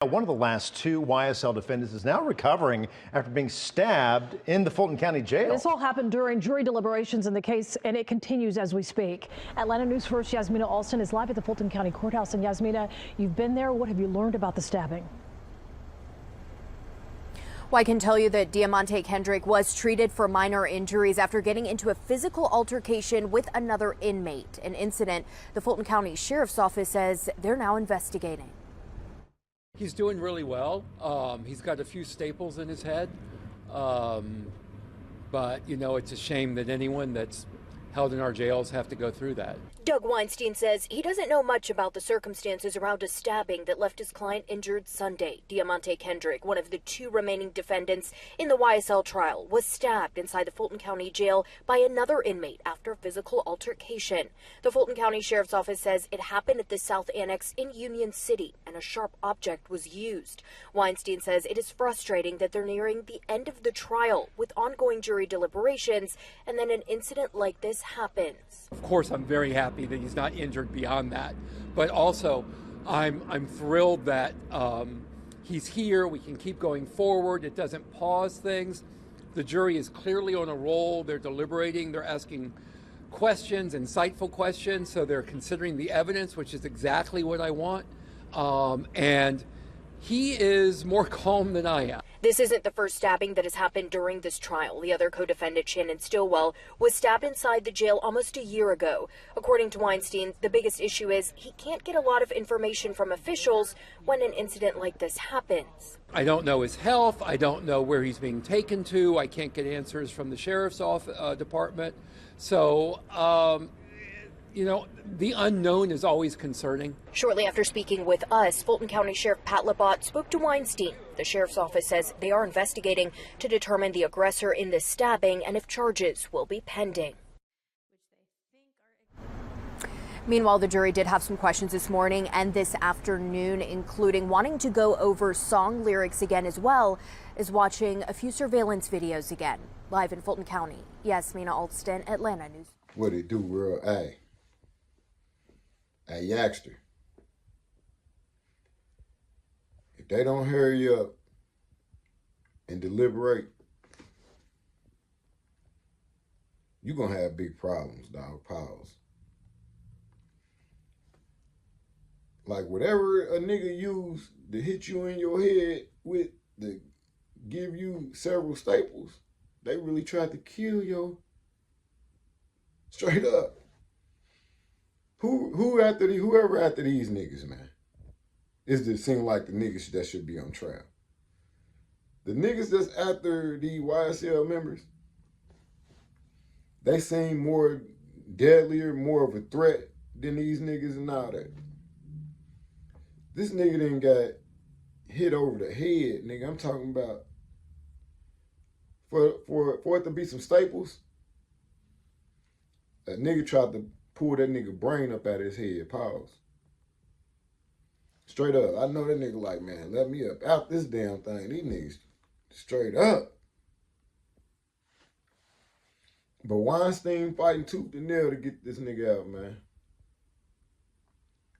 One of the last two YSL defendants is now recovering after being stabbed in the Fulton County Jail. This all happened during jury deliberations in the case, and it continues as we speak. Atlanta News First Yasmina Alston is live at the Fulton County Courthouse. And Yasmina, you've been there. What have you learned about the stabbing? Well, I can tell you that Diamante Kendrick was treated for minor injuries after getting into a physical altercation with another inmate, an incident the Fulton County Sheriff's Office says they're now investigating. He's doing really well. He's got a few staples in his head, but you know, it's a shame that anyone that's held in our jails have to go through that. Doug Weinstein says he doesn't know much about the circumstances around a stabbing that left his client injured Sunday. Diamante Kendrick, one of the two remaining defendants in the YSL trial, was stabbed inside the Fulton County Jail by another inmate after a physical altercation. The Fulton County Sheriff's Office says it happened at the South Annex in Union City, and a sharp object was used. Weinstein says it is frustrating that they're nearing the end of the trial with ongoing jury deliberations, and then an incident like this happens. Of course, I'm very happy that he's not injured beyond that, but also I'm thrilled that he's here. We can keep going forward. It doesn't pause things. The jury is clearly on a roll. They're deliberating. They're asking questions, insightful questions. So they're considering the evidence, which is exactly what I want. And he is more calm than I am. This isn't the first stabbing that has happened during this trial. The other co-defendant, Shannon Stillwell, was stabbed inside the jail almost a year ago. According to Weinstein, the biggest issue is he can't get a lot of information from officials when an incident like this happens. I don't know his health. I don't know where he's being taken to. I can't get answers from the sheriff's department. So, you know, the unknown is always concerning. Shortly after speaking with us, Fulton County Sheriff Pat Labott spoke to Weinstein. The sheriff's office says they are investigating to determine the aggressor in this stabbing and if charges will be pending. Meanwhile, the jury did have some questions this morning and this afternoon, including wanting to go over song lyrics again, as well as watching a few surveillance videos again. Live in Fulton County, Yasmina Alston, Atlanta News. What it do, world? Hey, Yakster. If they don't hurry up and deliberate, you're going to have big problems, dog. Pause. Like whatever a nigga use to hit you in your head with, to give you several staples, they really tried to kill you. Straight up. Whoever after these niggas, man, is it seem like the niggas that should be on trial. The niggas that's after the YSL members, they seem more deadlier, more of a threat than these niggas and all that. This nigga done got hit over the head, nigga. I'm talking about for it to be some staples. A nigga tried to pull that nigga brain up out of his head. Pause. Straight up. I know that nigga like, man, let me up out this damn thing. These niggas straight up. But Weinstein fighting tooth and nail to get this nigga out, man.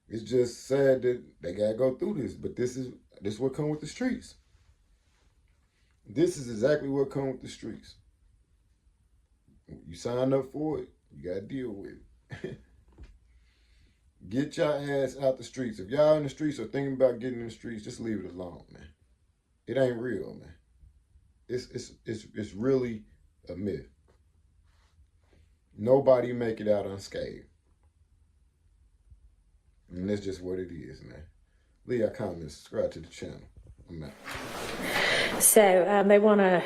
It's just sad that they gotta go through this, but this is what come with the streets. This is exactly what come with the streets. You sign up for it, you gotta deal with it. Get your ass out the streets. If y'all in the streets or thinking about getting in the streets, just leave it alone, man. It ain't real, man. It's really a myth. Nobody make it out unscathed. And that's just what it is, man. Leave your comments, subscribe to the channel. I'm out. So they want to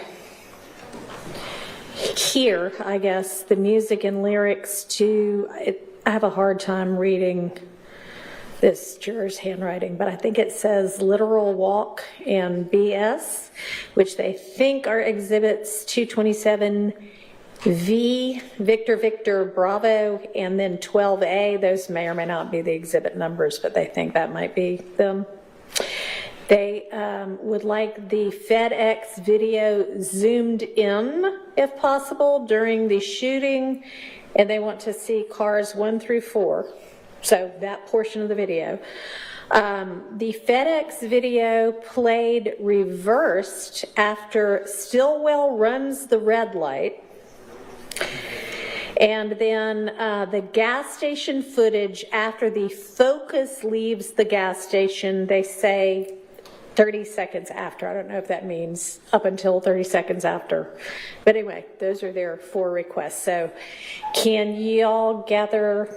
hear, I guess, the music and lyrics to, I have a hard time reading this juror's handwriting, but I think it says Literal Walk and BS, which they think are exhibits 227 V, Victor, Victor, Bravo, and then 12A. Those may or may not be the exhibit numbers, but they think that might be them. They would like the FedEx video zoomed in, if possible, during the shooting, and they want to see cars 1 through 4. So that portion of the video. The FedEx video played reversed after Stillwell runs the red light. And then the gas station footage after the Focus leaves the gas station, they say 30 seconds after. I don't know if that means up until 30 seconds after. But anyway, those are their 4 requests. So can y'all gather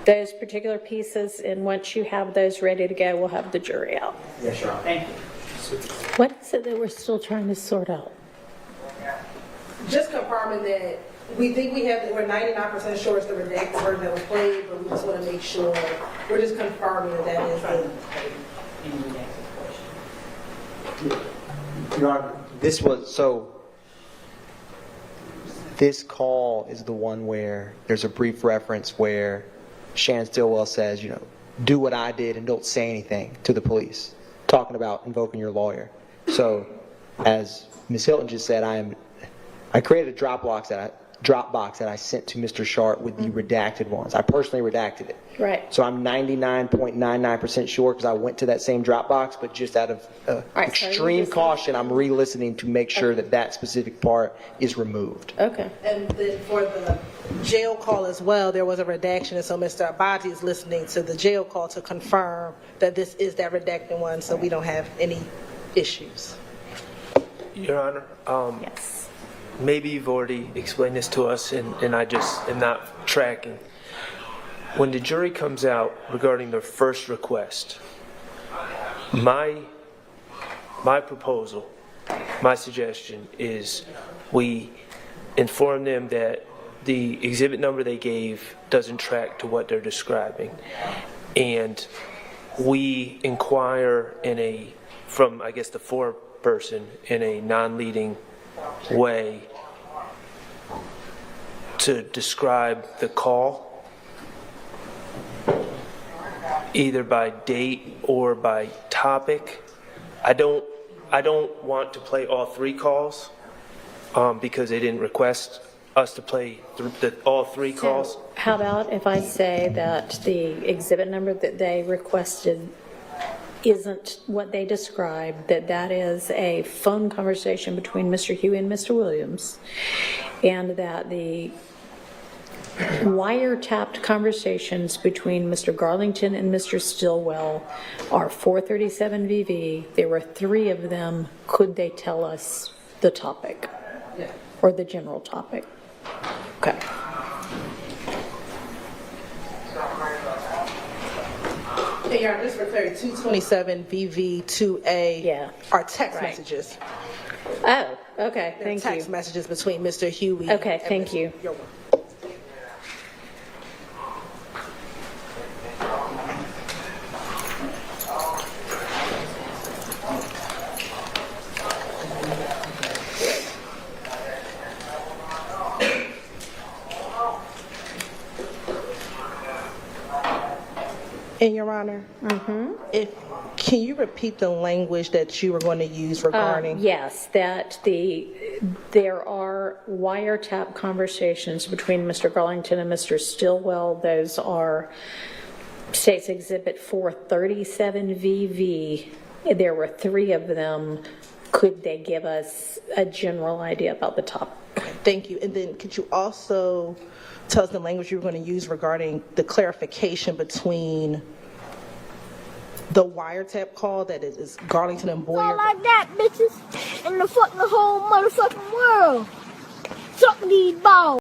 those particular pieces, and once you have those ready to go, we'll have the jury out. Yes, Your Honor. Thank you. What is it that we're still trying to sort out? Just confirming that we think we're 99% sure it's the redacted version that was played, but we just want to make sure, we're just confirming that is the. Your Honor, this call is the one where there's a brief reference where Shannon Stillwell says, do what I did and don't say anything to the police, talking about invoking your lawyer. So, as Ms. Hilton just said, I created a Dropbox that I sent to Mr. Sharp with the redacted ones. I personally redacted it. Right. So I'm 99.99% sure because I went to that same Dropbox, but just out of extreme caution, I'm re-listening to make sure that specific part is removed. Okay. And then for the jail call as well, there was a redaction, and so Mr. Abati is listening to the jail call to confirm that this is that redacted one, so we don't have any issues. Your Honor, Yes. maybe you've already explained this to us and I just am not tracking. When the jury comes out regarding their first request, my proposal, my suggestion is we inform them that the exhibit number they gave doesn't track to what they're describing. And we inquire from I guess the foreperson in a non-leading way to describe the call, either by date or by topic. I don't want to play all 3 calls because they didn't request us to play all 3 calls. How about if I say that the exhibit number that they requested isn't what they described, that is a phone conversation between Mr. Huey and Mr. Williams, and that the wiretapped conversations between Mr. Garlington and Mr. Stillwell are 437 VV. There were 3 of them. Could they tell us the topic or the general topic? Okay. Hey, Your Honor, just for clarity, 227 VV2A are text messages. Oh, okay, They're thank text you. messages between Mr. Huey. Okay, and thank Mr. you. You're welcome. And Your Honor, can you repeat the language that you were going to use regarding? Yes, that there are wiretap conversations between Mr. Garlington and Mr. Stillwell. Those are State's Exhibit 437 VV. There were 3 of them. Could they give us a general idea about the topic? Thank you. And then could you also tell us the language you were going to use regarding the clarification between the wiretap call that is Garlington and Boyer? All like that, bitches, in the fucking whole motherfucking world. Suck these balls.